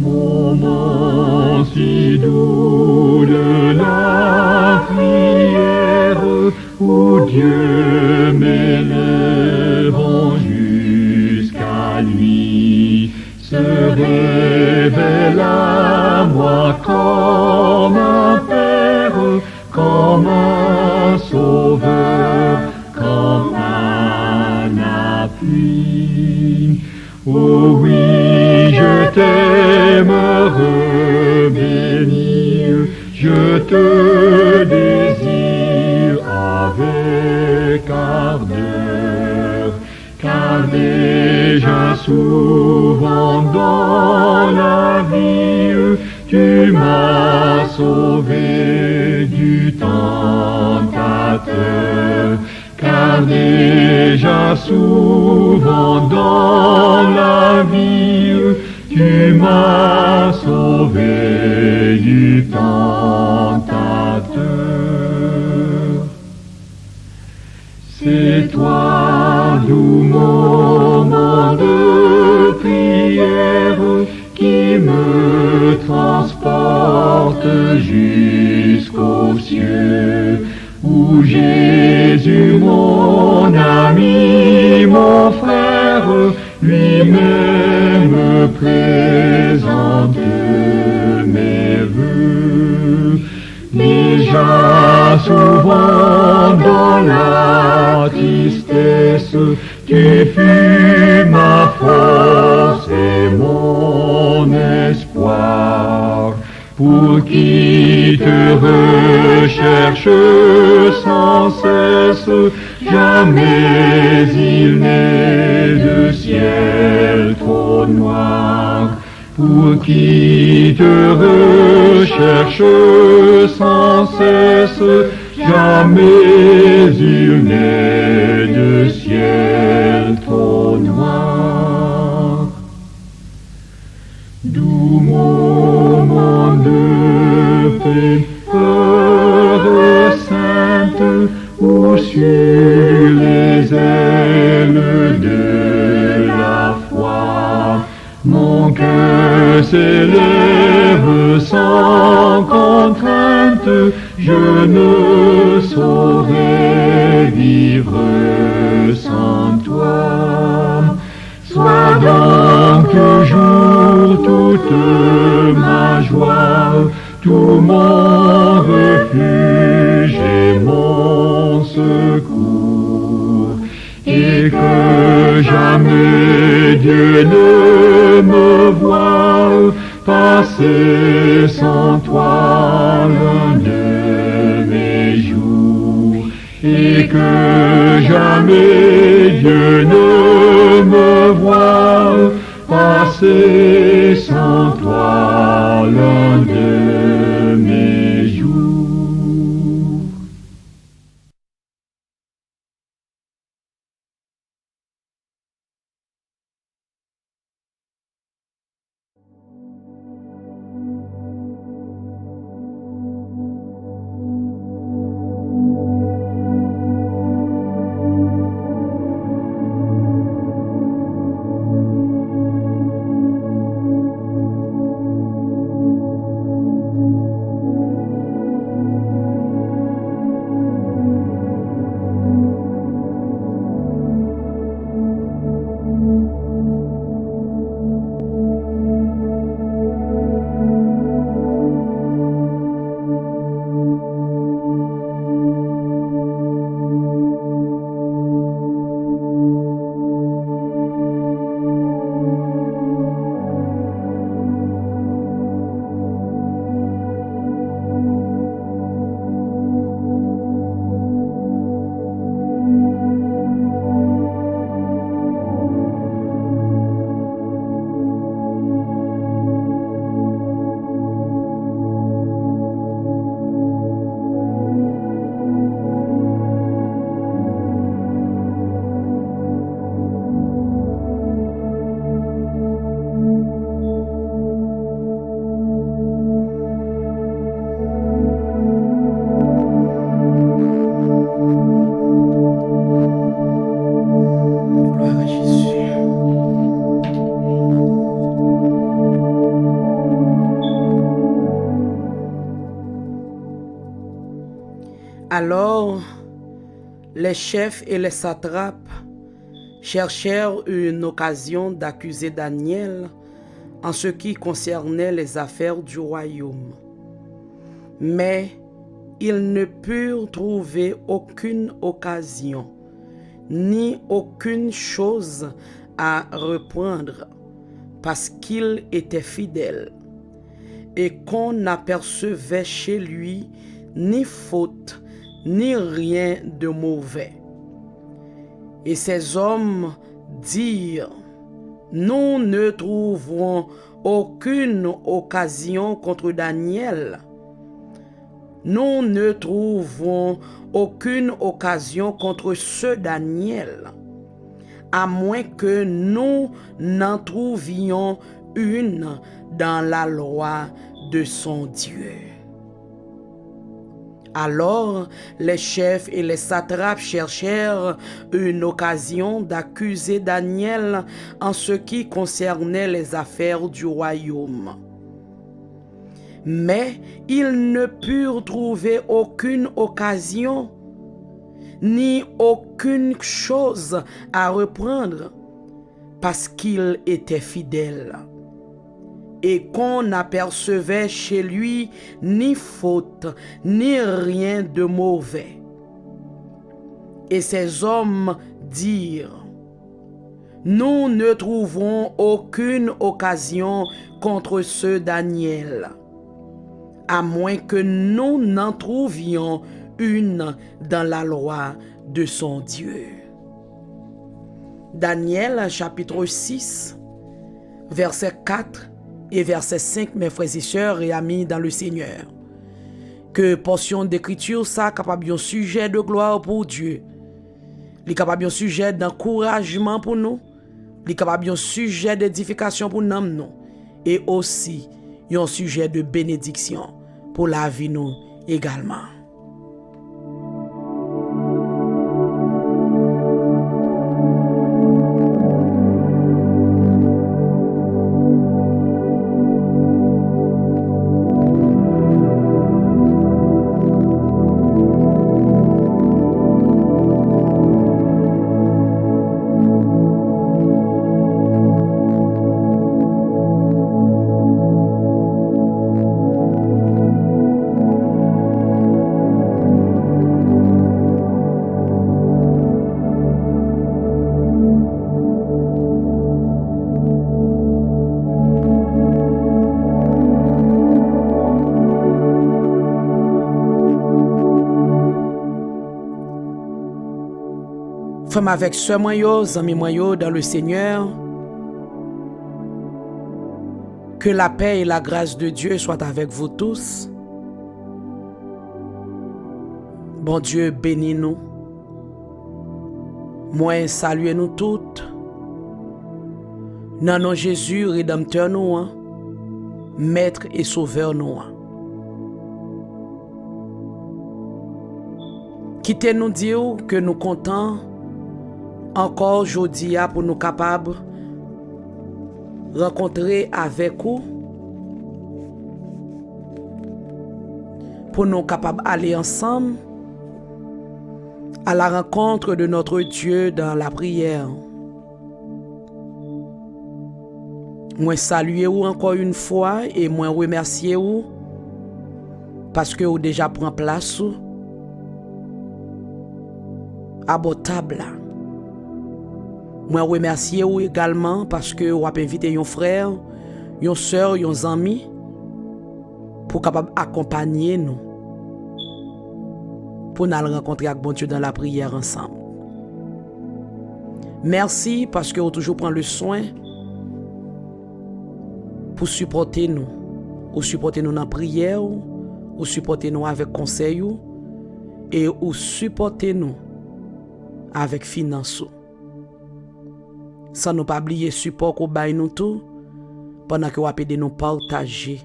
Moment si doux de la prière, où Dieu m'élevant jusqu'à lui, se révèle à moi comme un Père, comme un Sauveur, comme un appui. Oh oui, je t'aimerai bénir, je te désire avec ardeur, car déjà souvent dans la vie, tu m'as sauvé du tentateur. Car déjà souvent dans la vie, tu m'as sauvé du tentateur. C'est toi, doux moment de prière, qui me transporte jusqu'aux cieux, où Jésus, mon ami, mon frère, lui-même présente mes vœux. Déjà souvent dans la tristesse, tu fus ma force et mon espoir. Pour qui te recherche sans cesse, jamais il n'est de ciel trop noir. Pour qui te recherche sans cesse, jamais il n'est de ciel trop noir. Doux moment de paix, heure sainte, où sur les ailes de la foi, mon cœur s'élève sans contrainte, je ne saurais vivre sans toi. Sois donc toujours toute ma joie, tout mon refuge et mon secours, et que jamais Dieu ne me voie passer sans toi l'un de mes jours, et que jamais Dieu ne me voie passer sans toi l'un de mes jours. Alors, les chefs et les satrapes cherchèrent une occasion d'accuser Daniel en ce qui concernait les affaires du royaume. Mais ils ne purent trouver aucune occasion, ni aucune chose à reprendre, parce qu'il était fidèle, et qu'on n'apercevait chez lui ni faute, ni rien de mauvais. Et ces hommes dirent: nous ne trouverons aucune occasion contre Daniel. Nous ne trouvons aucune occasion contre ce Daniel, à moins que nous n'en trouvions une dans la loi de son Dieu. Alors les chefs et les satrapes cherchèrent une occasion d'accuser Daniel en ce qui concernait les affaires du royaume. Mais ils ne purent trouver aucune occasion, ni aucune chose à reprendre, parce qu'il était fidèle, et qu'on n'apercevait chez lui ni faute, ni rien de mauvais. Et ces hommes dirent: nous ne trouvons aucune occasion contre ce Daniel, à moins que nous n'en trouvions une dans la loi de son Dieu. Daniel chapitre 6, verset 4 et verset 5, mes frères et sœurs et amis dans le Seigneur. Que portion d'écriture ça capable un sujet de gloire pour Dieu. Il capable un sujet d'encouragement pour nous. Il capable un sujet d'édification pour nous. Et aussi un sujet de bénédiction pour la vie nous également. Frère avec sœur moi yo, amis moi yo dans le Seigneur, que la paix et la grâce de Dieu soient avec vous tous. Bon Dieu bénis nous. Moi saluez nous toutes. Dans nom Jésus, Rédempteur nous, Maître et Sauveur nous. Quittez nous dire que nous comptons encore aujourd'hui pour nous capables rencontrer avec vous, pour nous capables aller ensemble à la rencontre de notre Dieu dans la prière. Moi saluer vous encore une fois et moi remercier vous parce que vous déjà pris place à votre table. Moi remercier vous également parce que vous avez invité un frère, une soeur, un ami pour capable accompagner nous pour nous rencontrer avec bon Dieu dans la prière ensemble. Merci parce que vous toujours prend le soin pour supporter nous, ou supporter nous dans la prière, ou supporter nous avec conseil, et ou supporter nous avec finance. Sans nous pas oublier support qu'on baille nous tout pendant que vous appelez nous partager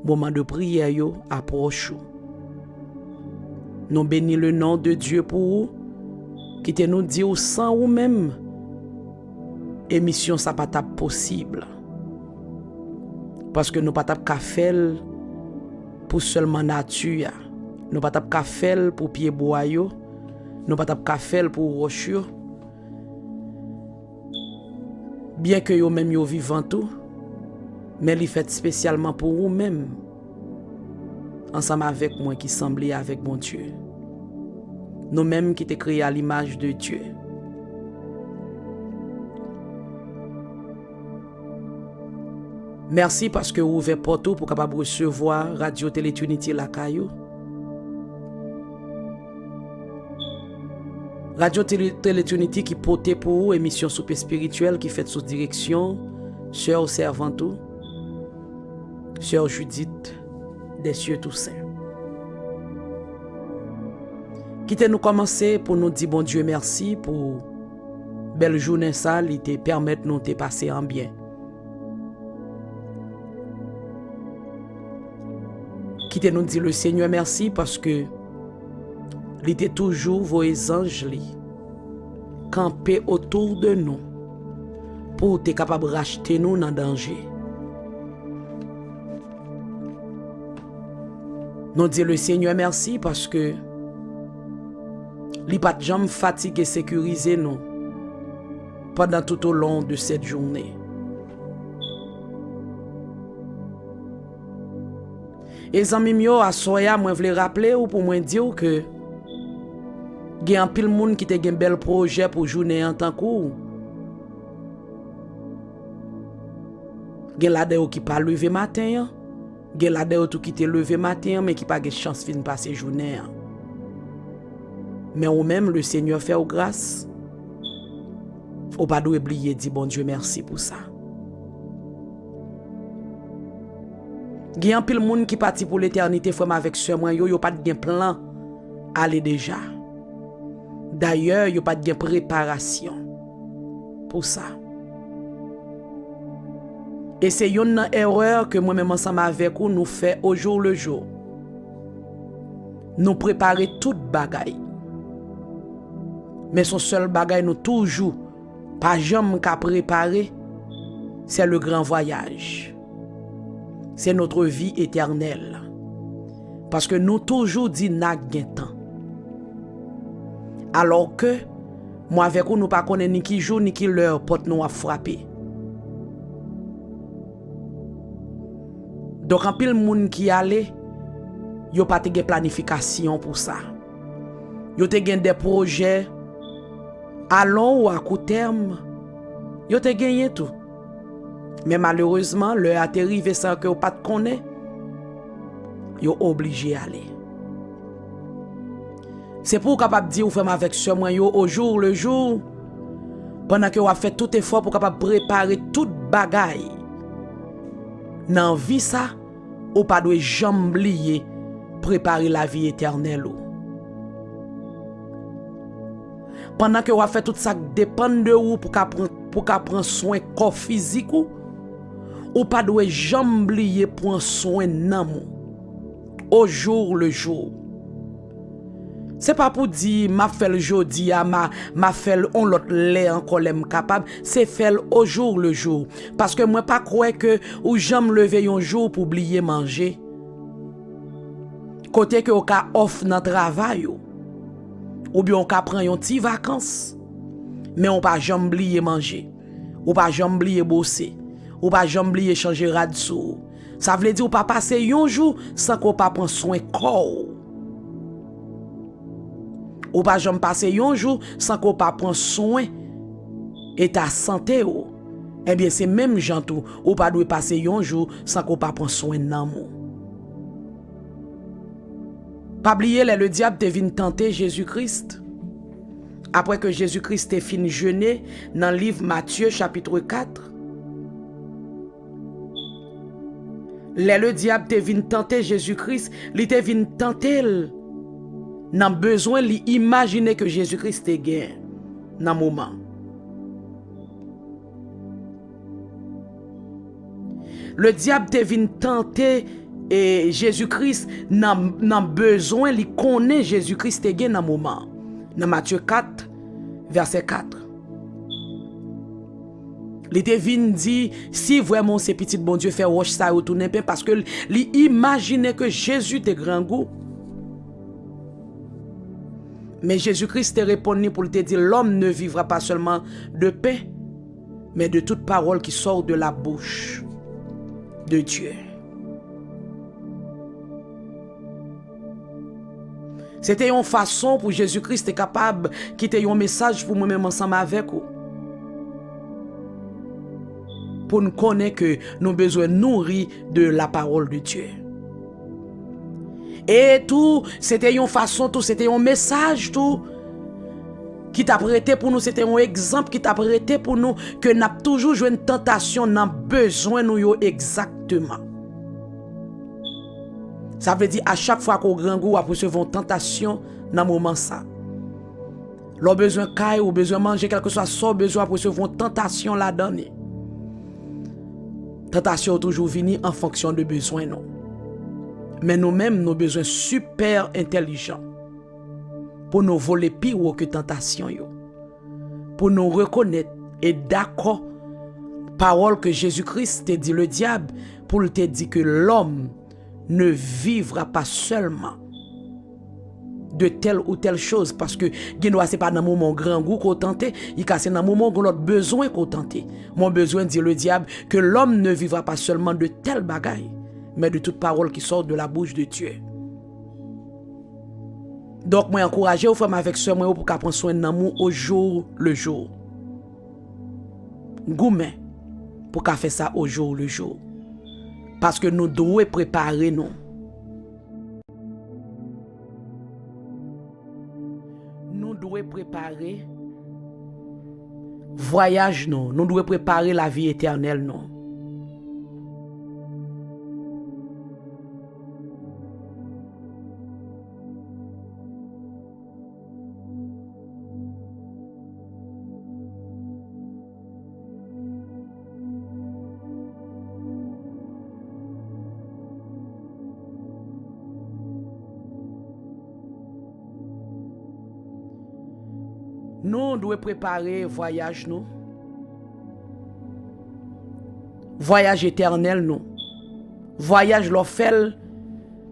moment de prière yo approche. Nous bénissons le nom de Dieu pour vous qui te nous dit sans ou même émission ça pas possible parce que nous pas qu'à faire pour seulement nature. nous pas tap ka faire pour pied bois yo, nous pas tap ka faire pour roche yo. Bien que yo même yo vivant tout, mais li fait spécialement pour vous même. Ensemble avec moi qui semblait avec mon Dieu. Nous-mêmes qui t'es créés à l'image de Dieu. Merci parce que vous ouvrez porte pour capable recevoir Radio Télé Trinity la caillou. Radio Télé Trinity qui porte pour vous émission souper spirituelle qui fait sous direction Sœur Servantou, Sœur Judith des cieux tout saints. Quittez nous commencer pour nous dire bon Dieu merci pour belle journée ça, il te permettre nous de passer en bien. Quittez nous dire le Seigneur merci parce que il était toujours vos anges campés autour de nous pour être capable de racheter nous dans le danger. Nous disons le Seigneur merci parce que il n'a pas jamais fatigué et sécurisé nous pendant tout au long de cette journée. Et les amis, à soya, moi, je voulais rappeler ou pour moi dire que il y a un pile monde qui a un bel projet pour journée en tant que il y a des qui pas lever matin, il y a des qui te lever matin mais qui pas de chance de passer journée. Mais ou même le Seigneur fait aux grâce. Faut pas oublier dire bon Dieu merci pour ça. Il y a un pile monde qui parti pour l'éternité frère avec sœur moi yo pas de plan aller déjà. D'ailleurs, yo pas de préparation pour ça. Et c'est une erreur que moi-même ensemble avec vous nous fait au jour le jour. Nous préparer toute bagaille. Mais son seul bagaille nous toujours pas jamais qu'à préparer, c'est le grand voyage. C'est notre vie éternelle. Parce que nous toujours dit n'a gain temps. Alors que moi avec vous nous pas connaît ni qui jour ni qui l'heure porte nous a frapper. Donc en pile monde qui allait, yo pas de planification pour ça. Yo te gen des projets à long ou à court terme. Yo te gagné tout. Mais malheureusement, l'heure a arrivé sans que vous pas de connaît. Yo obligé à aller. C'est pour capable dire ou faire avec ce moyen au jour le jour pendant que vous a fait tout effort pour capable préparer toute bagaille. Dans vie ça, ou pas doit jamais oublier préparer la vie éternelle. Pendant que vous a fait tout ça dépend de vous pour prendre soin corps physique ou pas doit jamais oublier prendre soin nan au jour le jour. C'est pas pour dire m'a fait le jodi m'a fait on l'autre lait encore l'aime capable, c'est faire au jour le jour parce que moi pas croire que ou jamais lever un jour pour oublier manger. Côté que au ka off dans travail ou bien on ka prend un petit vacances mais on pas jamais oublier manger, ou pas jamais oublier bosser, ou pas jamais oublier changer radio. Ça veut dire ou pas passer un jour sans qu'on pas prendre soin corps. Ou pas jamais passer un jour sans qu'on pas prendre soin et ta santé. Eh bien c'est même gens tout ou pas doit passer un jour sans qu'on pas prendre soin nan mou. Pas oublier le diable te vient tenter Jésus-Christ. Après que Jésus-Christ te fin jeûner dans le livre Matthieu chapitre 4. Le diable te vient tenter Jésus-Christ, il te vient tenter n'a besoin d'imaginer que Jésus-Christ est gain dans moment. Le diable te vient tenter et Jésus-Christ n'a besoin de connaître Jésus-Christ est gain dans moment. Dans Matthieu 4 verset 4. Les devines dit si vraiment ces petits bon Dieu fait roche ça retourner parce que il imaginait que Jésus était grand goût. Mais Jésus-Christ te répondit pour te dire, l'homme ne vivra pas seulement de pain, mais de toute parole qui sort de la bouche de Dieu. C'était une façon pour Jésus-Christ être capable de quitter un message pour moi-même ensemble avec vous. Pour nous connaître que nous avons besoin de nourrir de la parole de Dieu. Et tout, c'était une façon, tout, c'était un message, tout, qui t'a prêté pour nous, c'était un exemple qui t'a prêté pour nous, que nous avons toujours joué une tentation, nous avons besoin de nous exactement. Ça veut dire, à chaque fois qu'on grand goût, après recevoir une tentation, dans le moment ça. L'on besoin de caille, ou besoin de manger, quelque chose, soit besoin pour recevoir une tentation là-dedans. Tentation toujours venir en fonction de besoins, non. Mais nous-mêmes, nous avons besoin super intelligents pour nous voler pire que tentation. Pour nous reconnaître et d'accord, parole que Jésus-Christ te dit, le diable, pour te dire que l'homme ne vivra pas seulement de telle ou telle chose, parce que c'est pas dans le moment grand goût qu'on tente, c'est dans le moment où l'autre besoin qu'on tente. Mon besoin, dit le diable, que l'homme ne vivra pas seulement de telle bagaille, mais de toute parole qui sort de la bouche de Dieu. Donc, moi, encouragez aux femmes avec ce moi pour qu'elles prennent soin d'amour au jour le jour. Gourmet pour qu'elles fassent ça au jour le jour. Parce que nous devons préparer nous. Nous devons préparer voyage nous. Nous devons préparer la vie éternelle nous. Nous devons préparer voyage nous. Voyage éternel nous. Voyage l'offel.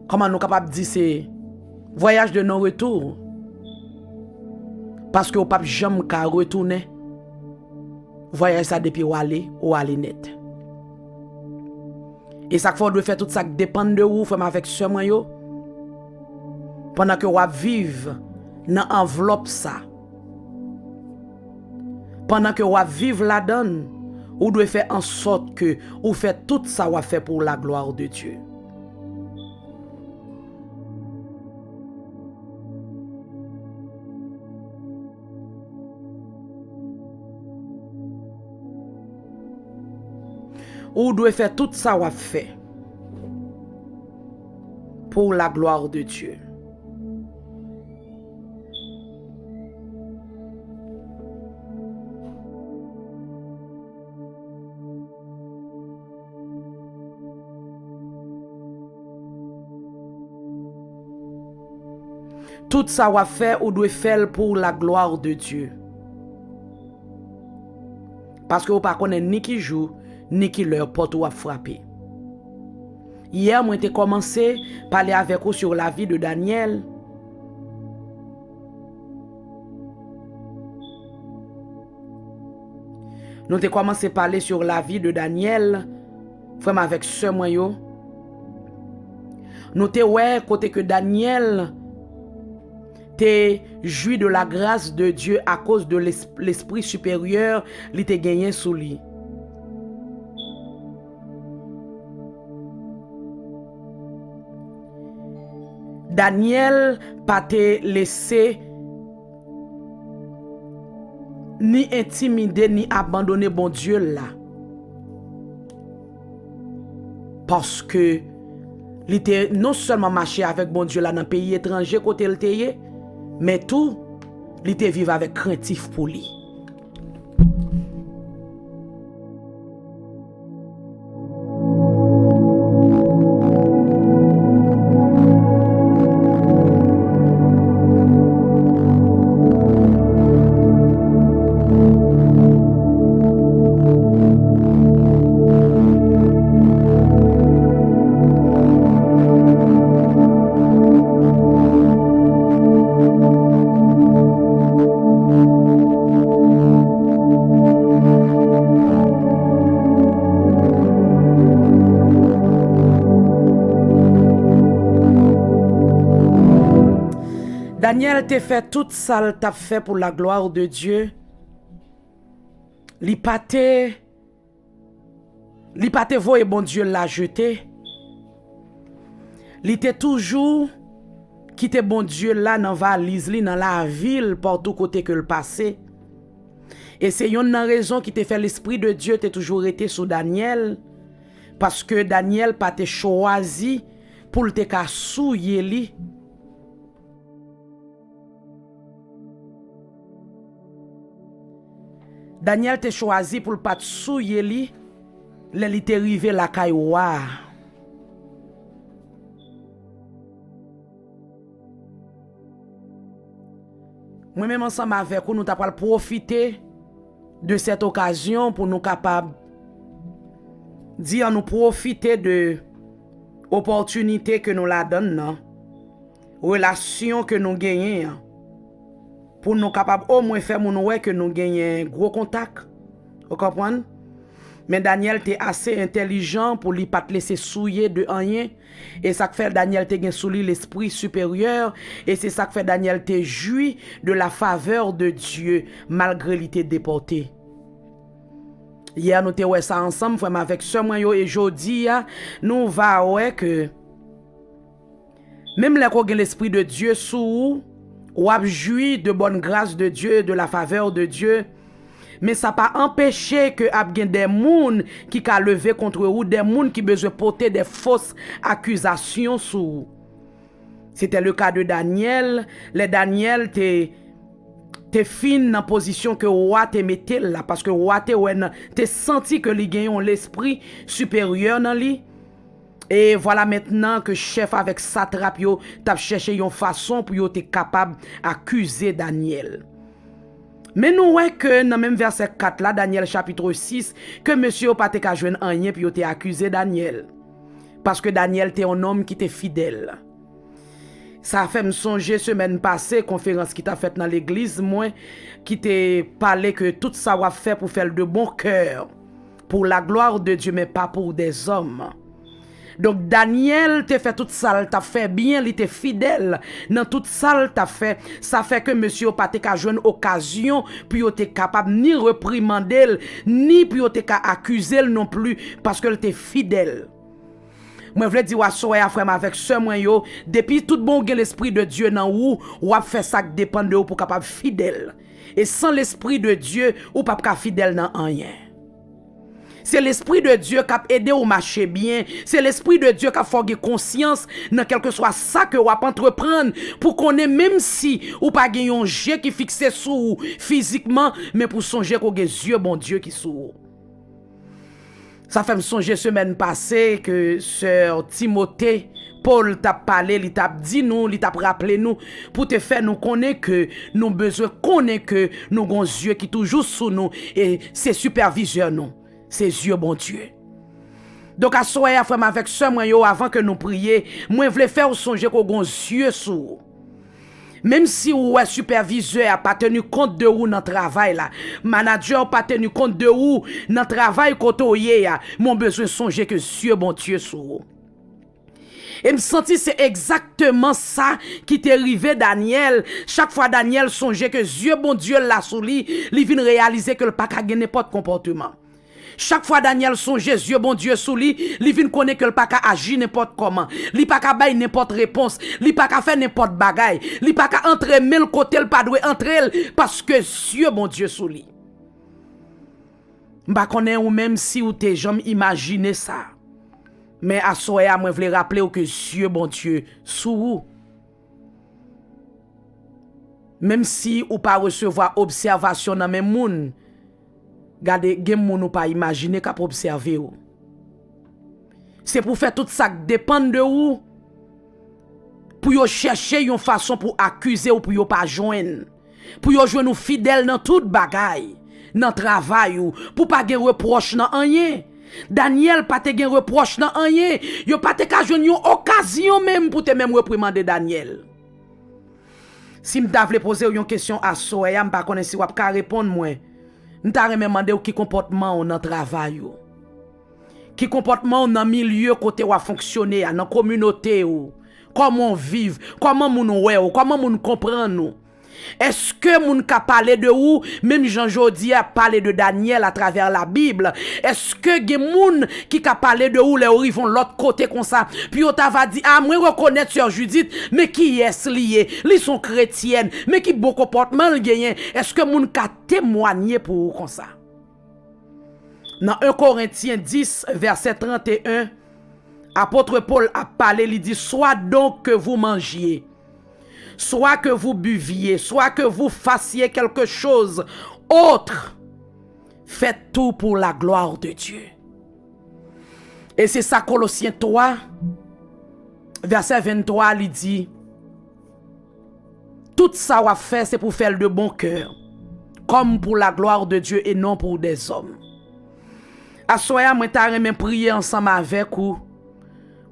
Comment nous sommes capables de dire c'est voyage de non-retour. Parce que au pape jamais qu'à retourner. Voyage ça depuis où aller net. Et ça faut de faire tout ça dépend de vous femme avec ce moyen. Pendant que vous vivez dans enveloppe ça. Pendant que vous vivez là-dedans, vous devez faire en sorte que vous faites tout ça vous fait pour la gloire de Dieu. Vous devez faire tout ça vous fait pour la gloire de Dieu. Tout ça va faire ou doit faire pour la gloire de Dieu. Parce que vous ne connaissez ni qui joue, ni qui leur porte ou a frappé. Hier, moi, j'ai commencé à parler avec vous sur la vie de Daniel. Nous avons commencé à parler sur la vie de Daniel, frère avec ce moyen. Nous avons ouais côté que Daniel t'es joui de la grâce de Dieu à cause de l'esprit supérieur qui t'a gagné sous lui. Daniel pas te laissé ni intimider ni abandonner bon Dieu là. Parce que il était non seulement marché avec bon Dieu là dans le pays étranger côté le teye, mais tout, il était vivre avec craintif pour lui. Daniel te fait tout ça, t'a fait pour la gloire de Dieu. Li pa te voye bon Dieu l'a jeté. Li te toujours quitté bon Dieu là dans valise li dans la ville partout côté que le passé. Et c'est une raison qui te fait l'esprit de Dieu t'es toujours été sous Daniel parce que Daniel pas te choisi pour te ka souiller li. Daniel te choisi pour pas te souiller li, li te rive la kaywa. Moi-même ensemble avec vous, nous t'avons profiter de cette occasion pour nous capables dire nous profiter de opportunité que nous la donne, relation que nous gagnons. Pour nous capables au moins faire mon ouais que nous gagnons gros contact. Vous comprenez? Mais Daniel était assez intelligent pour lui pas te laisser souiller de rien. Et ça fait Daniel te gagne sous lui l'esprit supérieur. Et c'est ça que fait Daniel te jouit de la faveur de Dieu malgré il était déporté. Hier nous te ouais ça ensemble frère avec ce moyen et jodi nous va ouais que même là qu'on gagne l'esprit de Dieu sous ou a joui de bonne grâce de Dieu, de la faveur de Dieu. Mais ça pas empêché que ap gen des moun qui ka levé contre ou des moun qui besoin porter des fausses accusations sur. C'était le cas de Daniel. Les Daniel te fin dans position que roi te mettait là parce que roi te senti que li gen l'esprit supérieur dans lui. Et voilà maintenant que chef avec satrape yo t'a cherché une façon pour yo te capable accuser Daniel. Mais nous ouais que dans même verset 4 là Daniel chapitre 6 que monsieur pas te ka joindre rien puis yo te accusé Daniel. Parce que Daniel était un homme qui était fidèle. Ça fait me songer semaine passée conférence qui t'a faite dans l'église moi qui t'a parlé que tout ça va faire pour faire de bon cœur pour la gloire de Dieu mais pas pour des hommes. Donc Daniel te fait tout ça, t'a fait bien, il était fidèle dans tout ça t'a fait. Ça fait que monsieur pas te ka joindre occasion puis te capable ni reprimander ni puis te ka accuser non plus parce que il était fidèle. Moi vle dire wa soya frère avec ce moi yo depuis tout bon gen l'esprit de Dieu dans ou a fait ça qui dépend de ou pour capable fidèle. Et sans l'esprit de Dieu ou pas fidèle dans rien. C'est l'esprit de Dieu qui a aidé au marcher bien. C'est l'esprit de Dieu qui a fait conscience dans quelque soit ça que vous entreprendre pour qu'on ait même si ou pas gagné un jet qui fixé sous physiquement mais pour songer qu'on ait yeux bon Dieu qui sous. Ça fait me songer semaine passée que sœur Timothée Paul t'a parlé, il t'a dit nous, il t'a rappelé nous pour te faire nous connaître que nous besoin connaître que nous avons yeux qui toujours sous nous et c'est superviseur nous. Ses yeux, bon Dieu. Donc, à soir, frère, avec ce moyen, avant que nous prions, moi, je voulais faire songer qu'on a yeux sous. Même si ou est superviseur n'a pas tenu compte de ou dans le travail, là, manager n'a pas tenu compte de ou dans le travail, côté, mon besoin de songer que yeux, bon Dieu, sous. Et me senti c'est exactement ça qui t'est arrivé Daniel. Chaque fois Daniel songeait que yeux, bon Dieu, l'a sous lui, il vient réaliser que le pas qu'à gagner n'importe comportement. Chaque fois Daniel songe Dieu bon Dieu sous lui, il vient connaître que le pas agir n'importe comment, il pas ka bailler n'importe réponse, il pas ka faire n'importe bagaille, il pas ka entrer le côté le pas doit entrer parce que Dieu bon Dieu sous lui. M'pa connaît ou même si ou t'es jamais imaginer ça. Mais à soya moi voulais rappeler que Dieu bon Dieu sous vous. Même si ou pas recevoir observation dans même monde. Gardez, gen moun ou pas imaginer qu'à observer ou. C'est pour faire tout ça qui dépend de ou. Pour yo chercher une façon pour accuser ou pour yo pas joindre. Pour yo joindre nous fidèle dans toute bagaille, dans travail ou pour pas gen reproche dans rien. Daniel pas te gen reproche dans rien. Yo pas te ka joindre une occasion même pour te même reprimander Daniel. Si m'ta vle poser une question à soya, m'pa connait si ou ka répondre moi. M'ta remandé qui comportement on dans travail ou. Qui comportement on dans milieu côté ou a fonctionner dans communauté ou comment vivre, comment nous ouais, comment nous comprendre nous. Est-ce que moun ka parler de ou, même Jean Jodi a parlé de Daniel à travers la Bible? Est-ce que gen moun qui ka parler de ou, les vont l'autre côté comme ça? Puis on t'a va dit, ah, moi reconnaître sur Judith, mais qui est lié? Ils sont chrétiennes, mais qui bon comportement le gagne? Est-ce que moun ka témoigner pour ou comme ça? Dans 1 Corinthiens 10, verset 31, apôtre Paul a parlé, il dit, soit donc que vous mangiez, soit que vous buviez, soit que vous fassiez quelque chose autre, faites tout pour la gloire de Dieu. Et c'est ça Colossiens 3, verset 23, il dit, tout ça va faire, c'est pour faire de bon cœur, comme pour la gloire de Dieu et non pour des hommes. À soya, moi, t'as remis prier ensemble avec vous,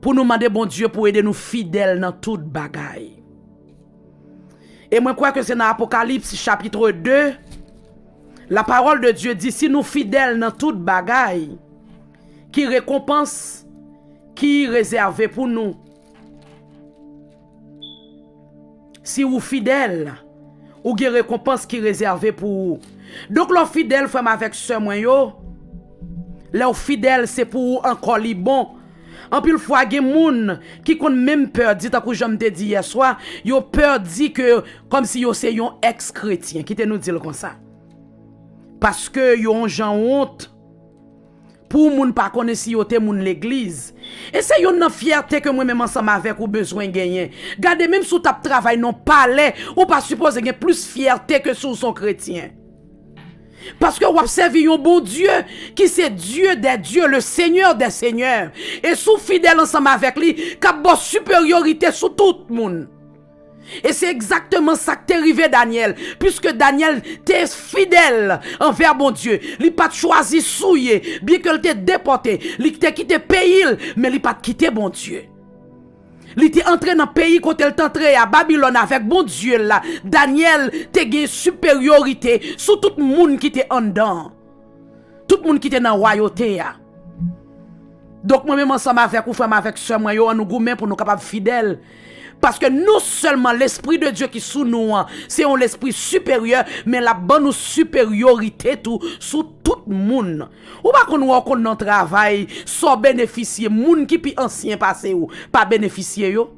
pour nous demander bon Dieu pour aider nous fidèles dans toute bagaille. Et moi, je crois que c'est dans Apocalypse chapitre 2, la parole de Dieu dit, si nous fidèles dans toute bagaille, qui récompense, qui réservé pour nous. Si vous fidèles, ou qui récompense qui réservé pour vous. Donc, les fidèles, frère avec ce moyen, les fidèles, c'est pour vous encore les bons. En pile fois, il y a des gens qui ont même peur, dit, tant que je te dit hier soir, ils ont peur, dit que, comme si ils étaient un ex-chrétien, qui te nous dit comme ça. Parce que ils ont gens honte, pour moun pas connaître si ils étaient l'église. Et c'est une fierté que moi-même ensemble avec ou besoin de gagner. Gardez même sous ta travail, non palais, ou pas supposer gagner plus fierté que sous son chrétien. Parce que vous observez un bon Dieu qui c'est Dieu des dieux, le Seigneur des seigneurs. Et sous fidèle ensemble avec lui, qui a une supériorité sur tout le monde. Et c'est exactement ça qui est arrivé Daniel. Puisque Daniel était fidèle envers bon Dieu. Il n'a pas choisi souiller, bien qu'il était déporté. Il a quitté le pays, mais il n'a pas quitté bon Dieu. Il était entré dans le pays quand il est entré à Babylone avec bon Dieu là. Daniel te une supériorité sur tout le monde qui était en dedans. Tout le monde qui était dans la royauté. Donc moi-même ensemble avec vous, frère, avec soeur, moi, nous gourmets pour nous capables fidèles. Parce que non seulement l'Esprit de Dieu qui est sous nous, c'est un esprit supérieur, mais la bonne supériorité tout, sous tout le monde. Ou pas qu'on nous dans notre travail, sans bénéficier, moun qui pi ancien passé ou pas bénéficier yo.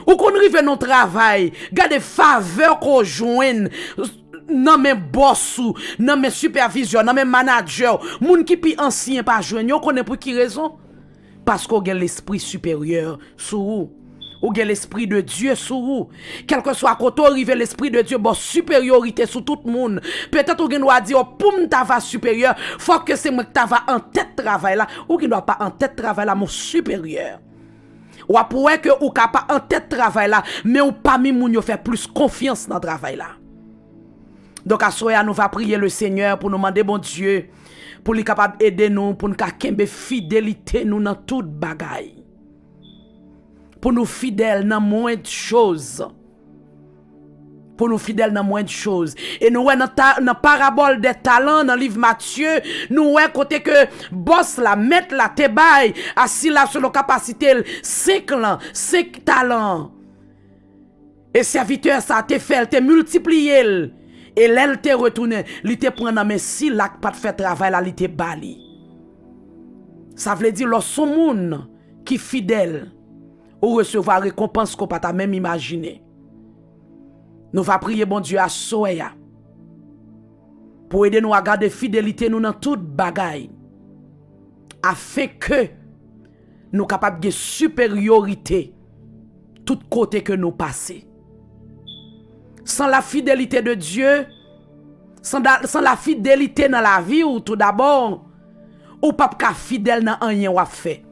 Ou qu'on arrive dans notre travail, garde faveur qu'on joigne, non mais boss ou, non mais superviseur, non mais manager, moun qui pi ancien pas joigne, on connaît pour qui raison? Parce qu'on a l'esprit supérieur sous vous. Ou bien l'esprit de Dieu sur vous. Quel que soit quand on arrive l'esprit de Dieu, bon supériorité sur tout le monde. Peut-être ou doit dire pour ta va supérieur, faut que c'est moi qui va en tête travail là, ou qui doit pas en tête travail là mon supérieur. Ou après que ou pas en tête travail là, mais ou pas mi moun yo faire plus confiance dans travail là. Donc à soya nous va prier le Seigneur pour nous demander bon Dieu pour lui capable aider nous pour nous kembe fidélité nous dans toute bagaille. Pour nous fidèles dans moins de choses. Pour nous fidèles dans moins de choses. Et nous, dans la parabole des talents, dans le livre Matthieu, nous, côté que boss la, mettre la tebaille, assis là sur la capacité, 5 talents. Et serviteur, ça te fait, te multiplié. Et l'aile te retourné, il te prend dans mes 6 lacs, pas de faire travail, là, il te bali. Ça veut dire, lorsqu'on moun qui fidèle, ou recevoir récompense qu'on pas même imaginer. Nous va prier bon Dieu à soya pour aider nous à garder fidélité nous dans toute bagaille afin que nous capables de supériorité tout côté que nous passer. Sans la fidélité de Dieu, sans la fidélité dans la vie ou tout d'abord ou pas fidèle dans rien ou fait.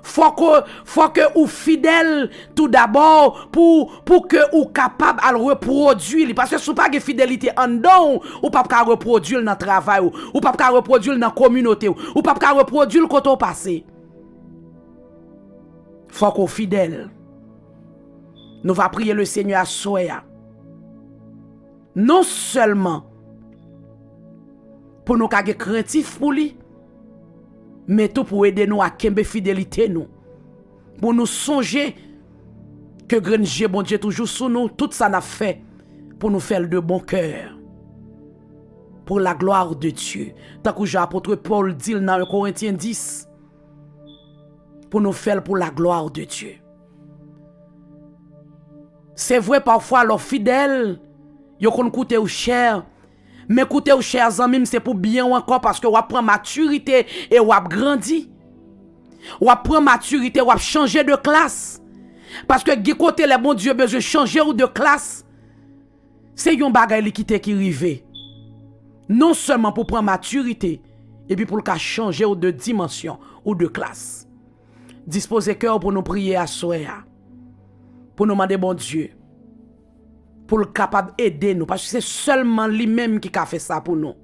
Faut que ou fidèle tout d'abord pour que ou capable à reproduire parce que sous pas de fidélité en dedans ou pas ka reproduire dans travail ou pas ka reproduire dans communauté ou pas ka reproduire quand on passé. Faut qu'on fidèle. Nous va prier le Seigneur à soya. Non seulement pour nous ka craintif pour lui, mais tout pour aider nous à kembe fidélité nous. Pour nous songer Que Grenje, bon Dieu, toujours sous nous, tout ça n'a fait pour nous faire de bon cœur. Pour la gloire de Dieu. Tant que l'apôtre Paul dit dans 1 Corinthiens 10, pour nous faire pour la gloire de Dieu. C'est vrai, parfois, leurs fidèles, ils ont coûté au cher. Mais coûter aux chers amis, c'est pour bien encore parce que vous prenez maturité et vous grandi. Vous prenez maturité, vous changé de classe. Parce que du côté les bon Dieu besoin de changer ou de classe. C'est un bagage qui rive. Non seulement pour prendre maturité, et puis pour le changer ou de dimension ou de classe. Disposez cœur pour nous prier à soir. Pour nous demander bon Dieu. Pour le capable d'aider nous. Parce que c'est seulement lui-même qui a fait ça pour nous.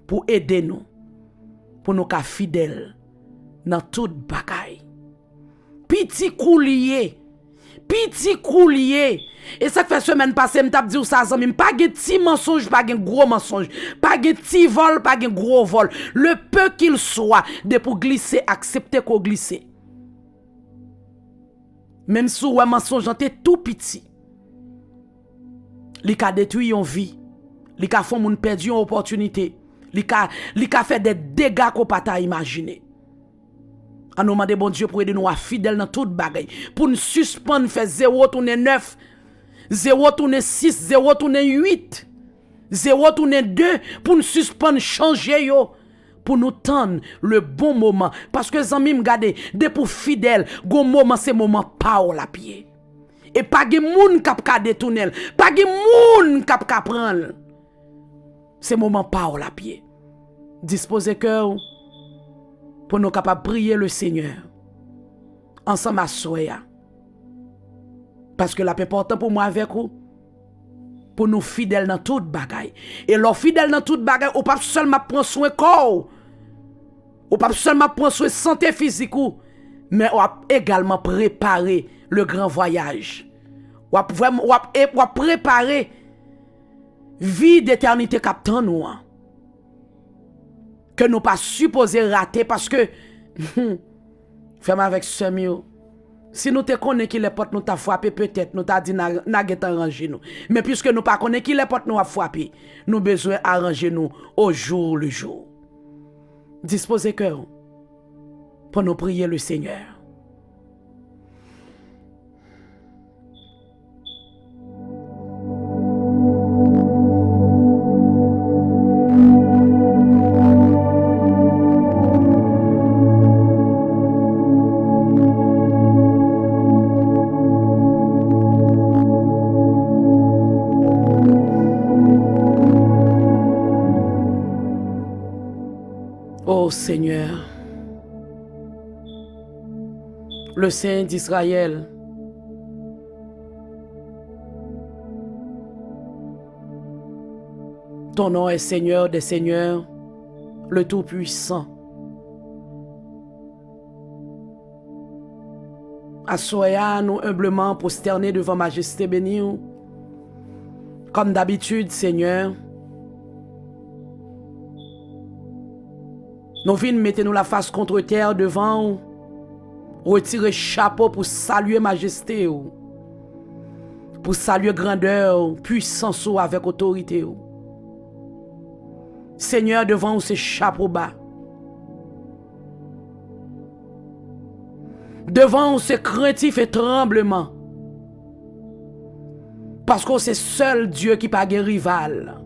Pour aider nous. Pour nous être fidèles dans toute bagaille. Petit coulier. Petit coulier. Et ça fait semaine passée, m't'a dit ça, zami, pas de petit mensonge, pas de gros mensonge, pas de petit vol, pas de gros vol. Le peu qu'il soit, de pour glisser, accepter qu'on glisse. Même si ouais mensonge, j'étais tout petit. Li ka détruit une vie. Li ka font moun perdu une opportunité. Li ka fait des dégâts qu'on pas ta imaginer. On nous demande bon Dieu pour aider nous à fidèles dans toute bagaille. Pour nous suspendre faire 0 tourner 9, 0 tourner 6, 0 tourner 8, 0 tourner 2 pour nous suspendre changer yo. Pour nous tendre le bon moment parce que zami m'gade de pour fidèle, gon moment c'est moment pa la pied. Et pas de moun kap ka détourner, pas de moun kap ka prendre. C'est moment pa la pied. Disposez cœur pour nous capables prier le Seigneur. Ensemble à soya. Parce que la plus important pour moi avec vous, pour nous fidèles dans toute bagaille. Et leur fidèles dans toute bagaille, ou pas seulement prendre soin corps, ou pas seulement prendre soin santé physique, mais ou également préparer le grand voyage. Ou préparer vie d'éternité captant nous. Que nous pas supposé rater parce que fais avec Samuel. Si nous te connaissons qui les portes nous t'a frappé, peut-être nous t'a dit n'a arrangé nous. Mais puisque nous pas connaissons qui les portes nous a frappé, nous besoin arranger nous au jour le jour. Disposez cœur pour nous prier le Seigneur. Ô Seigneur, le Saint d'Israël, ton nom est Seigneur des Seigneurs, le Tout-Puissant. Assoyons-nous humblement prosternés devant Majesté bénie, comme d'habitude, Seigneur. Nous venons mettre nous la face contre terre devant, retirer chapeau pour saluer majesté, pour saluer grandeur, puissance avec autorité. Seigneur, devant ces chapeaux bas, devant ces craintifs et tremblements, parce que c'est seul Dieu qui n'a pas de rival.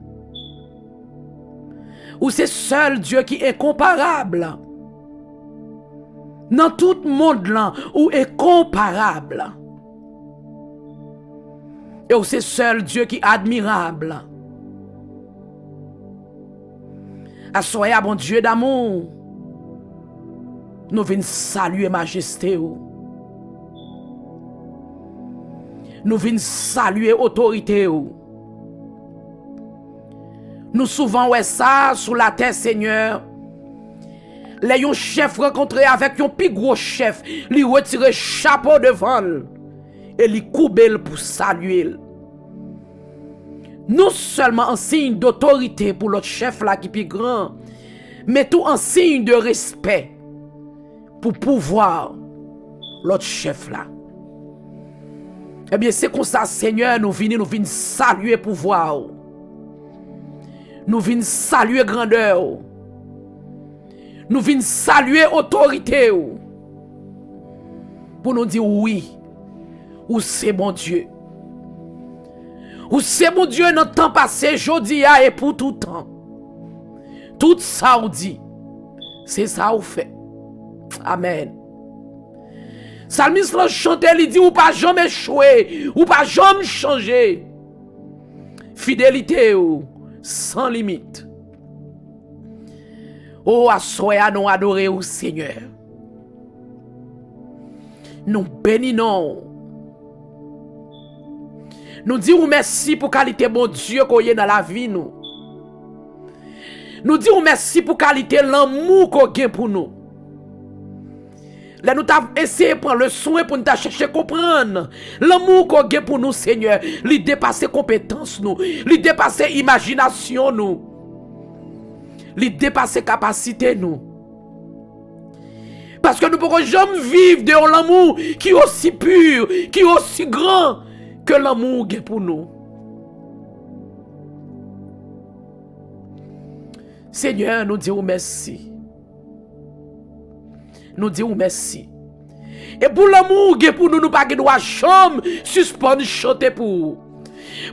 Ou c'est seul Dieu qui est comparable. Dans tout le monde là, où est comparable. Et où c'est seul Dieu qui est admirable. Assoyez bon Dieu d'amour. Nous venons saluer majesté. Nous venons saluer autorité. Nous souvent ouais ça sous la terre, Seigneur. Les yon chef rencontré avec un plus gros chef, lui retirer chapeau devant et lui couper pour saluer. Non seulement en signe d'autorité pour l'autre chef là qui est plus grand, mais tout en signe de respect pour pouvoir l'autre chef là. Eh bien, c'est comme ça, Seigneur, nous venons saluer pouvoir. Nous venons saluer grandeur. Nous venons saluer autorité. Pour nous dire oui, ou c'est bon Dieu. Ou c'est mon Dieu dans le temps passé, jodi et pour tout temps. Tout ça ou dit, c'est ça ou fait. Amen. Salmiste l'a chanté, il dit ou pas jamais échouer, ou pas jamais changer. Fidélité ou sans limite. Oh, assoya nous adorer au Seigneur. Nous bénissons. Nous disons merci pour qualité bon Dieu qu'on y a dans la vie nous. Nous disons merci pour qualité l'amour qu'on a pour nous. Là nous avons essayé de prendre le soin pour nous chercher à comprendre l'amour qu'on a pour nous Seigneur, il dépasse compétence nous, il dépasse imagination nous. Il dépasse capacité nous. Parce que nous ne pouvons jamais vivre de l'amour qui est aussi pur, qui est aussi grand que l'amour est pour nous. Seigneur, nous disons merci. Nous disons merci. Et pour l'amour qui est pour nous, nous ne pouvons pas jamais suspendre chanter pour vous.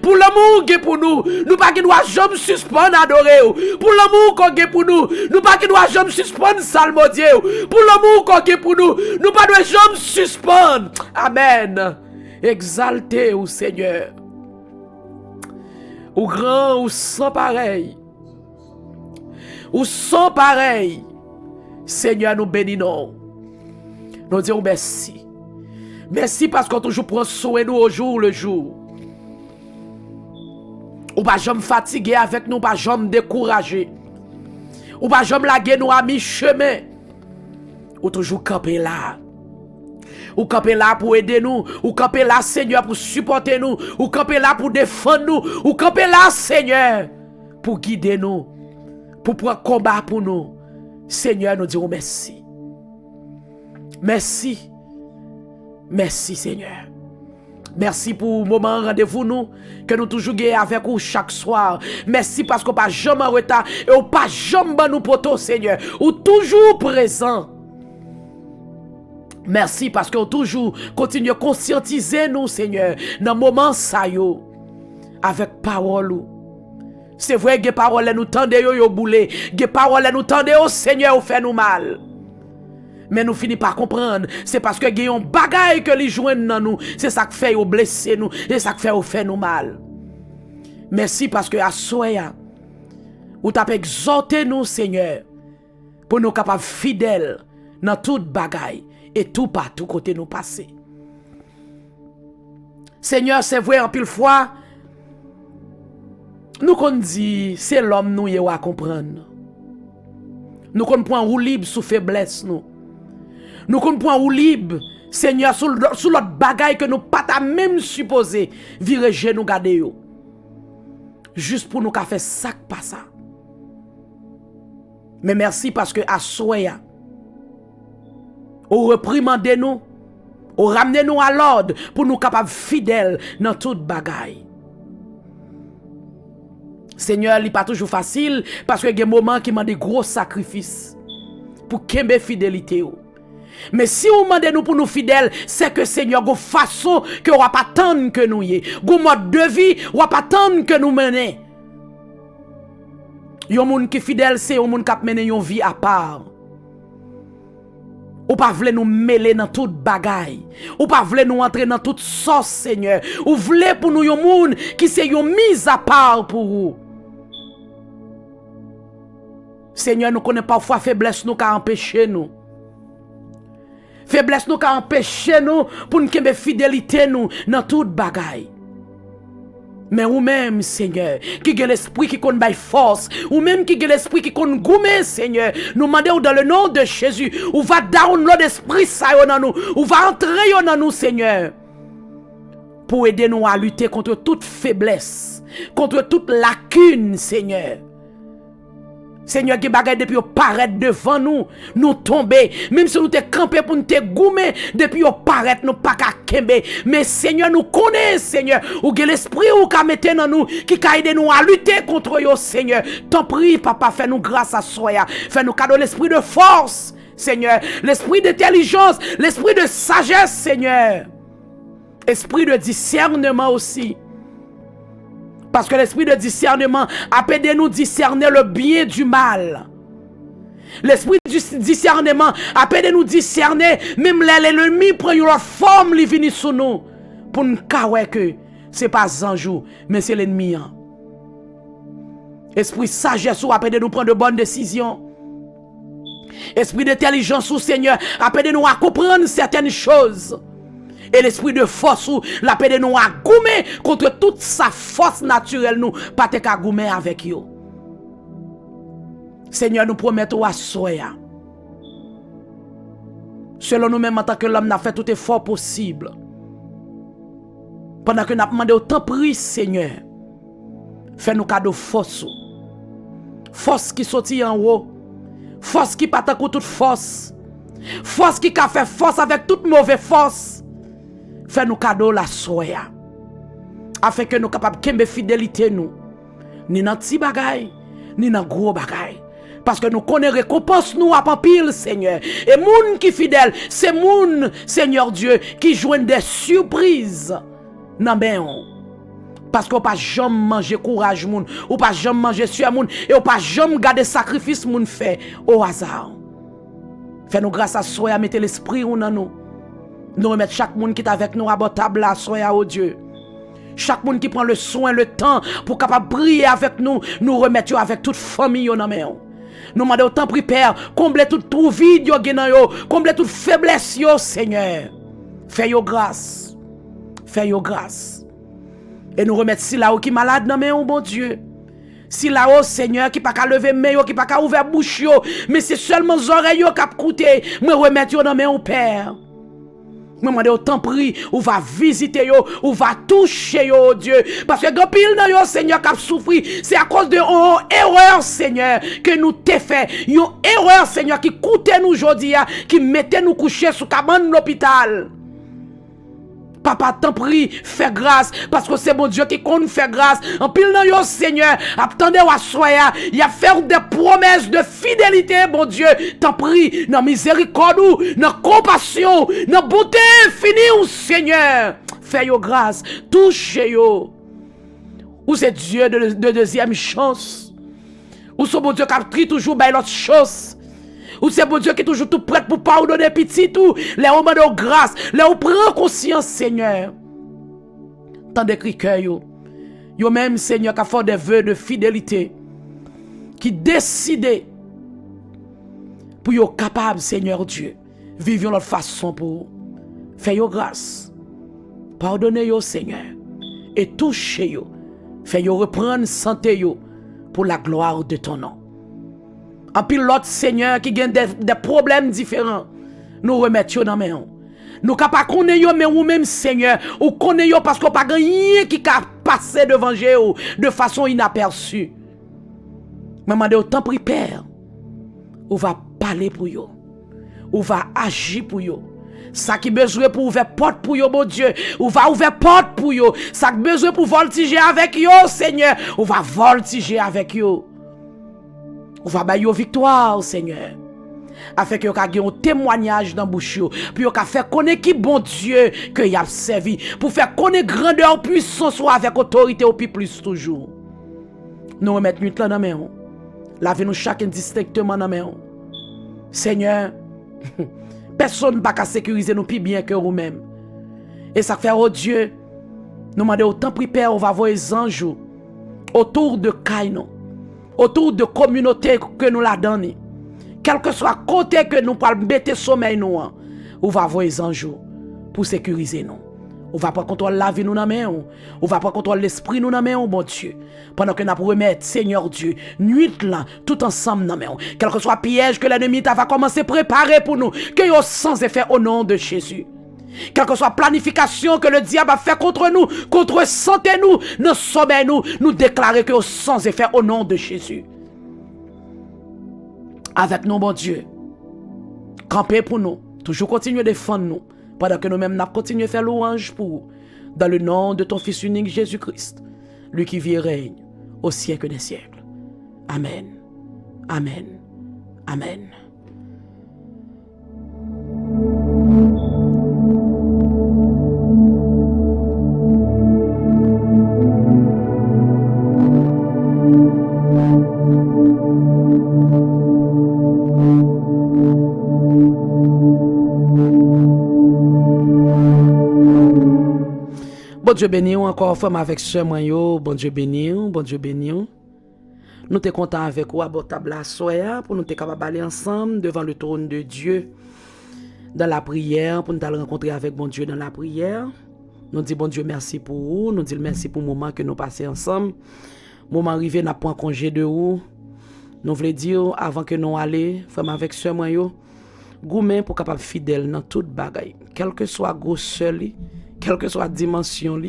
Pour l'amour qui est pour nous, nous ne pouvons pas jamais suspendre adorer. Pour l'amour qui est pour nous, nous ne pouvons pas jamais suspendre salmodier. Pour l'amour qui est pour nous, nous ne pouvons pas jamais suspendre. Amen. Exalté au Seigneur. Au grand, ou sans pareil. Ou sans pareil. Seigneur, nous bénissons. Nous disons merci. Merci parce qu'on toujours prend soin de nous au jour le jour. Ou pas jamais fatigué avec nous, pas jamais découragé. Ou pas jamais laguer nous à mi-chemin. Ou toujours camper là. Ou camper là pour aider nous. Ou camper là, Seigneur, pour supporter nous. Ou camper là pour défendre nous. Ou camper là, Seigneur, pour guider nous. Pour prendre combat pour nous. Seigneur, nous disons merci. Merci. Merci, Seigneur. Merci pour le moment rendez-vous nous que nous toujours gagnons avec vous chaque soir. Merci parce qu'on pas jamais en retard et on pas jamais nous poto, Seigneur. Ou toujours présent. Merci parce qu'on toujours continue à conscientiser nous, Seigneur, dans le moment ça yo avec parole. C'est vrai que parole nous tendez yo boulé, que parole nous tendez au Seigneur ou fait nous mal. Mais nous finissons par comprendre, c'est parce que nous avons des bagailles que les joignent dans nous, c'est ça qui fait nous blesser nous, c'est ça qui fait nous faire nous mal. Merci parce que à soya, vous avez exhorté nous, Seigneur, pour nous capables fidèles dans toute bagaille et tout partout côté nous passer. Seigneur, c'est vrai en pile fois, nous qu'on dit, c'est l'homme nous y à comprendre. Nous qu'on prend ou libre sous faiblesse nous. Nous comprenons libre, Seigneur, sur l'autre bagaille que nous pas même supposé virer nous garder yo. Juste pour nous faire ça pas ça. Mais merci parce que à soya, au reprimandez nous, au ramener nous à l'ordre pour nous capables fidèles dans toute bagaille. Seigneur, il n'est pas toujours facile parce que il y a des moments qui demandent des gros sacrifices pour qu'il y ait fidélité. Mais si vous demandez nous pour nous fidèles, c'est que Seigneur, une façon que vous ne pas attendre que nous y, un mode de vie, vous ne pas attendre que nous menons. Yon moun qui fidèle, c'est yon moun qui mène une vie à part. Ou pas voulez nous mêler dans toute bagaille. Ou pas voulez nous entrer dans toute sauce, Seigneur. Ou voulez pour nous yon moun qui c'est yon mise à part pour vous. Seigneur, nous connaissons parfois faiblesse nous qui empêché nous. Faiblesse nous qui empêché nous pour nous qu'il fidélité nous dans toute bagaille. Mais ou même, Seigneur, qui a l'esprit qui connaît by force, ou même qui a l'esprit qui connaît gourmet, Seigneur, nous demandons dans le nom de Jésus, ou va download l'esprit ça dans nous, ou va entrer dans nous, Seigneur, pour aider nous à lutter contre toute faiblesse, contre toute lacune, Seigneur. Seigneur, qui bagaille depuis paraître devant nous, nous tomber. Même si nous te campé pour nous te goumer, depuis paraître, nous pas qu'à kembe. Mais Seigneur, nous connaît, Seigneur, ou que l'esprit ou qu'a mettre dans nous, qui qu'a aidé nous à lutter contre eux, Seigneur. T'en prie, papa, fais-nous grâce à soi. Fais-nous cadeau l'esprit de force, Seigneur. L'esprit d'intelligence, l'esprit de sagesse, Seigneur. Esprit de discernement aussi. Parce que l'esprit de discernement a aidé nous discerner le bien du mal. L'esprit du discernement a aidé nous discerner même l'ennemi prend une forme qui vient sur nous pour nous dire que ce n'est pas un jour, mais c'est l'ennemi. Esprit sagesse a aidé nous prendre de bonnes décisions. Esprit d'intelligence au Seigneur a aidé nous à comprendre certaines choses. Et l'esprit de force ou la paix de nous a goumé contre toute sa force naturelle nous pas te ka goumé avec yo. Seigneur, nous promettons à soya. Selon nous-mêmes en tant que l'homme n'a fait tout effort possible. Pendant que nous avons demandé autant pris, Seigneur, fais-nous cadeau force. Force qui sortit en haut. Force qui pas toute force. Force qui a fait force avec toute mauvaise force. Fais-nous cadeau la soya. Afin que nous capables de fidélité nous. Ni dans petit bagay, ni dans gros bagay. Parce que nous connaissons récompense nous à pile, Seigneur. Et moun qui fidèle, c'est moun, Seigneur Dieu, qui joignent des surprises. Non ben parce qu'on pas jamais manger courage moun, ou pas jamais manger sur moun, et ou pas jamais garder sacrifice moun fait au hasard. Fais-nous grâce à soya, mettez l'esprit ou dans nous. Nous remettre chaque monde qui est avec nous à bord table là, soya au Dieu. Chaque monde qui prend le soin, le temps pour capable briller avec nous, nous remettre avec toute famille dans main. Nous demandons autant pri Père, combler toute trou vide yo genan yo, combler toute faiblesse yo Seigneur. Fais yo grâce. Fais yo grâce. Et nous remettre si là qui malade dans main bon Dieu. Si là-haut, Seigneur, qui pas qu'à lever main, qui pas qu'à ouvrir bouche yo, mais c'est seulement les oreilles qui a coûté, me remettre yo dans main Père. Je demande autant prix, ou va visiter yo, ou va toucher yo, Dieu. Parce que grand pile dans yo, Seigneur, qui a souffert, c'est à cause de une erreur, Seigneur, que nous t'ai fait. Une erreur, Seigneur, qui coûtait nous aujourd'hui, qui mettait nous coucher sous cabane de l'hôpital. Papa, t'en prie, fais grâce, parce que c'est mon Dieu qui compte faire grâce. En pile dans yo, Seigneur, attendez à soya, il a fait des promesses de fidélité, mon Dieu. T'en prie, dans miséricorde, dans compassion, dans bonté infinie, Seigneur. Fais yo grâce, touche yo. Ou c'est Dieu de deuxième chance. Ou c'est mon Dieu qui a pris toujours by l'autre chose. Ou c'est bon Dieu qui est toujours tout prêt pour pardonner petit tout. Les hommes de grâce. Les hommes prennent conscience, Seigneur. Tant d'écrit cœur, yo même, Seigneur, qui a fait des vœux de fidélité. Qui décide pour yo capable, Seigneur Dieu, vivre leur façon pour faire yo grâce. Pardonnez yo, Seigneur. Et touchez yo. Fait yo reprendre santé yo pour la gloire de ton nom. En pile l'autre Seigneur qui gagne des problèmes différents, nous remettons dans main. Nous pas connaître mais ou même Seigneur, ou connaître parce qu'on pas rien qui a passé devant Dieu de façon inaperçue. Maman de autant pri Père, on va parler pour yo. On va agir pour yo. Ça qui besoin pour ouvrir porte pour yo, mon Dieu. On va ouvrir porte pour yo. Ça qui besoin pour voltiger avec yo, Seigneur. On va voltiger avec yo. On va bailler victoire, Seigneur. Afin que vous ayez un témoignage dans la bouche. Puis vous faire connaître qui bon Dieu que vous avez servi. Pour faire connaître grandeur, puissance avec autorité au plus toujours. Nous remettons nuit là dans la main. Lavez-nous chacun distinctement dans la main. Seigneur, personne ne peut pas sécuriser nous plus bien que vous-même. Et ça fait, oh Dieu, nous demandons autant pri Père, on va voir les anges autour de Kaino. Autour de communauté que nous la donnons. Quel que soit côté que nous pouvons mettre sommeil nous, on va voir les anges pour sécuriser nous. On va prendre contrôle la vie nous dans main. On va prendre contrôle l'esprit nous dans main, bon Dieu. Pendant que nous remettre Seigneur Dieu, nuit là, tout ensemble dans main. Quel que soit piège que l'ennemi va commencer à préparer pour nous, que yo sans effet au nom de Jésus. Quelle que soit planification que le diable a fait contre nous, contre santé nous, nos sommeil nous déclarer que sans effet au nom de Jésus. avec nous, bon Dieu. Camper pour nous. Toujours continuer à défendre nous. Pendant que nous-mêmes, nous continuons à faire louange pour vous. Dans le nom de ton Fils unique Jésus-Christ. Lui qui vit et règne au siècle des siècles. Amen. Amen. Amen. Bon Dieu béni encore femme avec sœur Moyo, bon Dieu béni, bon Dieu béni. Nous sommes contents avec vous à votre table à soya pour nous être capables d'aller ensemble devant le trône de Dieu dans la prière, pour nous aller rencontrer avec bon Dieu dans la prière. Nous disons bon Dieu merci pour vous, nous disons merci pour le moment que nous passons ensemble. Moment arrivé, n'a pas congé de vous. Nous voulons dire avant que nous allions, femme avec sœur Moyo, gourmet pour capable fidèle dans toute bagaille, quelle que soit grosseur, quelle que soit dimension,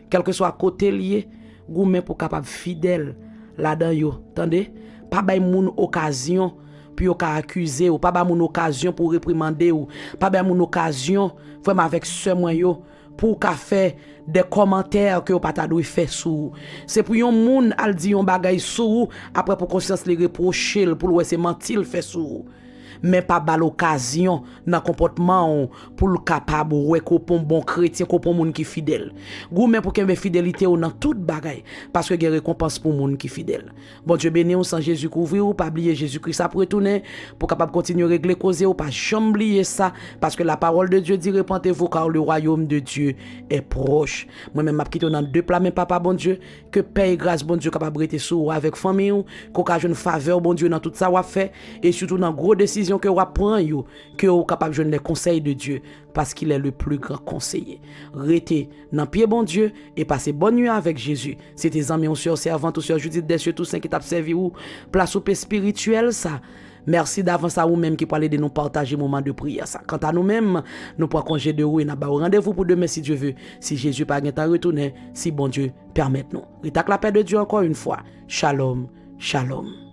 quel que soit côté lié, gourmet pour capable fidèle là-dedans yo. Attendez, pas bay moun occasion puis yo ka accuser ou pas bay moun occasion pour réprimander ou pas bay moun occasion vraiment avec ce moyen pour ka faire des commentaires que ou pas ta dou faire sou. C'est pour yon moun al di yon bagay sou après pour conscience les reprocher pour ouais c'est mentir fait sou. Mais pas bal occasion dans comportement pour le capable ouais qu'on bon chrétien qu'on monde qui fidèle. Goumé pour qu'il fidélité ou dans toute bagaille parce que il y a récompense pour monde qui fidèle. Bon Dieu béni ou sans Jésus couvrir ou pas oublier Jésus-Christ après retourner pour capable continuer régler causer ou pas jamais oublier ça parce que la parole de Dieu dit repentez-vous car le royaume de Dieu est proche. Moi même m'a quitté dans deux plats mais papa bon Dieu que paix et grâce bon Dieu capable rester sous avec famille ou qu'occasion faveur bon Dieu dans tout ça wa fait et surtout dans gros décision que vous apprenez, que vous êtes capable de joindre les conseils de Dieu, parce qu'il est le plus grand conseiller. Restez dans pied bon Dieu et passez bonne nuit avec Jésus. C'est tes amis, soeur, servante, ou soeur Judith, des cieux, tous ceux qui t'a servi ou place au paix spirituel, ça. Merci d'avance à vous-même qui parlez de nous partager moment de prière. Ça. Quant à nous-mêmes, nous prenons congé de vous et nous avons rendez-vous pour demain si Dieu veut. Si Jésus pas à retourner, si bon Dieu permet nous. Rétac la paix de Dieu encore une fois. Shalom, shalom.